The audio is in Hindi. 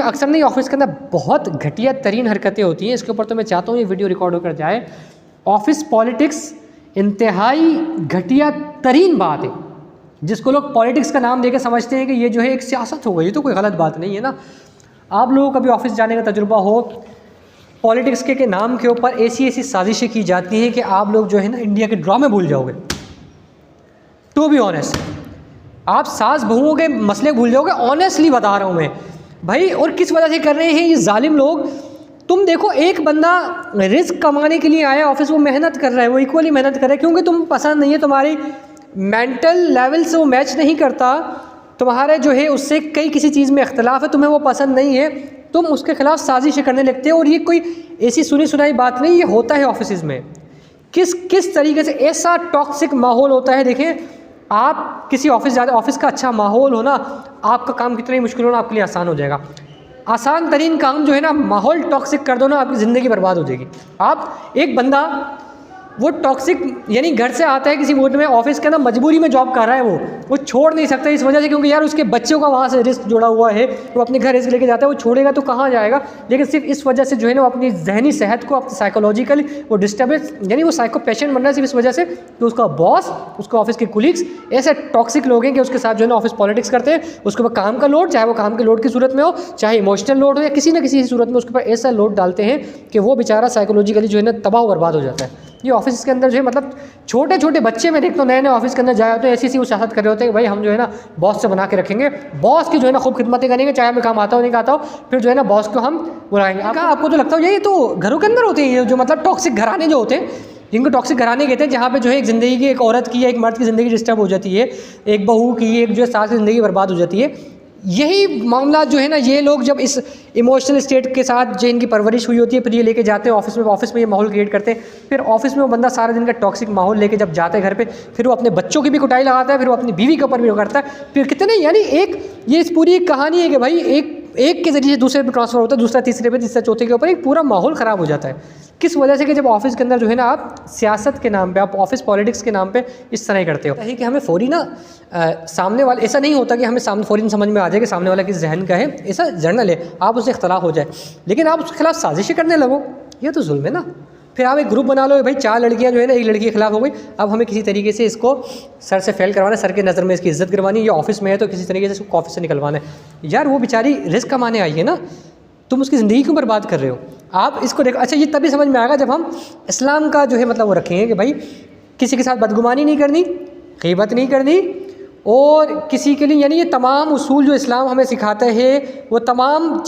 अक्सर नहीं ऑफिस के अंदर बहुत घटिया तरीन हरकतें होती हैं। इसके ऊपर तो मैं चाहता हूँ ये वीडियो रिकॉर्ड होकर जाए। ऑफिस पॉलिटिक्स इंतहाई घटिया तरीन बात है, जिसको लोग पॉलिटिक्स का नाम देकर समझते हैं कि ये जो है एक सियासत हो गई। ये तो कोई गलत बात नहीं है ना। आप लोगों का भी ऑफिस जाने का तजुर्बा हो, पॉलिटिक्स के नाम के ऊपर ऐसी साजिशें की जाती हैं कि आप लोग जो है ना इंडिया के ड्रामे भूल जाओगे। टू बी ऑनेस्ट, आप सास बहुओं के मसले भूल जाओगे। ऑनेस्टली बता रहा हूँ मैं भाई। और किस वजह से कर रहे हैं ये जालिम लोग? तुम देखो, एक बंदा रिस्क कमाने के लिए आया ऑफिस, वो मेहनत कर रहा है, वो इक्वली मेहनत कर रहा है, क्योंकि तुम पसंद नहीं है, तुम्हारी मेंटल लेवल से वो मैच नहीं करता, तुम्हारे जो है उससे कई किसी चीज़ में इख्तलाफ है, तुम्हें वो पसंद नहीं है, तुम उसके खिलाफ साजिशें करने लगते हो। और ये कोई ऐसी सुनी सुनाई बात नहीं, ये होता है ऑफिस में। किस तरीके से ऐसा टॉक्सिक माहौल होता है। देखें, आप किसी ऑफिस जाते, ऑफिस का अच्छा माहौल हो ना, आपका काम कितना ही मुश्किल हो ना, आपके लिए आसान हो जाएगा। आसान तरीन काम जो है ना, माहौल टॉक्सिक कर दो ना, आपकी ज़िंदगी बर्बाद हो जाएगी। आप एक बंदा वो टॉक्सिक यानी घर से आता है किसी मोड में, ऑफिस के ना मजबूरी में जॉब कर रहा है, वो छोड़ नहीं सकता इस वजह से, क्योंकि यार उसके बच्चों का वहाँ से रिस्क जुड़ा हुआ है, वो अपने घर रिस्क लेके जाता है, वो छोड़ेगा तो कहाँ जाएगा। लेकिन सिर्फ इस वजह से जो है ना, वो अपनी जहनी सेहत को, अपनी साइकोलॉजिकल वो डिस्टर्बेंस, यानी वो साइको पेशेंट बन रहा है सिर्फ इस वजह से कि उसका बॉस, उसका ऑफिस के कुलीग्स ऐसे टॉक्सिक लोग हैं कि उसके साथ जो है ना ऑफिस पॉलिटिक्स करते हैं। उसके ऊपर काम का लोड, चाहे वो काम के लोड की सूरत में हो, चाहे इमोशनल लोड हो, या किसी न किसी सूरत में उसके ऊपर ऐसा लोड डालते हैं कि वो बेचारा साइकोलॉजिकली जो है ना तबाह बर्बाद हो जाता है। ये ऑफिस के अंदर जो है, मतलब छोटे छोटे बच्चे मैं देखता हूँ नए नए ऑफिस के अंदर जाए होते हैं, ऐसी वो सियासत कर रहे होते हैं कि भाई हम जो है ना बॉस से बना के रखेंगे, बॉस की जो है ना खूब खिदमतें करेंगे, चाहे हमें काम आता हो नहीं आता हो, फिर जो है ना बॉस को हम बुलाएंगे। आपको तो लगता है ये तो घरों के अंदर होते हैं, ये जो मतलब टॉक्सिक घराने जो होते हैं, जिनको टॉक्सिक घराने कहते हैं, जहाँ पे जो है एक ज़िंदगी की, एक औरत की या एक मर्द की ज़िंदगी डिस्टर्ब हो जाती है, एक बहू की, एक जो है सास की ज़िंदगी बर्बाद हो जाती है। यही मामला जो है ना, ये लोग जब इस इमोशनल स्टेट के साथ जो इनकी परवरिश हुई होती है, फिर ये लेके जाते हैं ऑफिस में ये माहौल क्रिएट करते हैं। फिर ऑफिस में वो बंदा सारा दिन का टॉक्सिक माहौल लेके जब जाता है घर पे, फिर वो अपने बच्चों की भी कुटाई लगाता है, फिर वो अपनी बीवी के ऊपर भी करता है। फिर कितने, यानी ये इस पूरी एक कहानी है कि भाई एक के ज़रिए दूसरे पे ट्रांसफ़र होता है, दूसरा तीसरे पे, तीसरा चौथे के ऊपर, एक पूरा माहौल ख़राब हो जाता है। किस वजह से कि जब ऑफिस के अंदर जो है ना आप सियासत के नाम पे, आप ऑफिस पॉलिटिक्स के नाम पे इस तरह ही करते हो। कि हमें फ़ौरी ना सामने वाले, ऐसा नहीं होता कि हमें सामने फ़ौरी समझ में आ जाए कि सामने वाला किस जहन का है, ऐसा जर्नल है, आप उससे इख्तलाफ हो जाए, लेकिन आप उसके खिलाफ साजिशें करने लगो, ये तो जुल्म है ना। फिर आप एक ग्रुप बना लो, भाई 4 लड़कियां जो है ना एक लड़की के खिलाफ हो गई, अब हमें किसी तरीके से इसको सर से फेल करवाना है, सर के नज़र में इसकी इज्जत करवानी है, ये ऑफिस में है तो किसी तरीके से इसको ऑफिस से निकलवाना है। यार वो बेचारी रिस्क कमाने आई है ना, तुम उसकी ज़िंदगी क्यों बर्बाद कर रहे हो? आप इसको देखो। अच्छा, ये तभी समझ में आएगा जब हम इस्लाम का जो है मतलब वो रखेंगे कि भाई किसी के साथ बदगुमानी नहीं करनी, ग़ीबत नहीं करनी, और किसी के लिए, यानी ये तमाम उसूल जो इस्लाम हमें सिखाता है, वो तमाम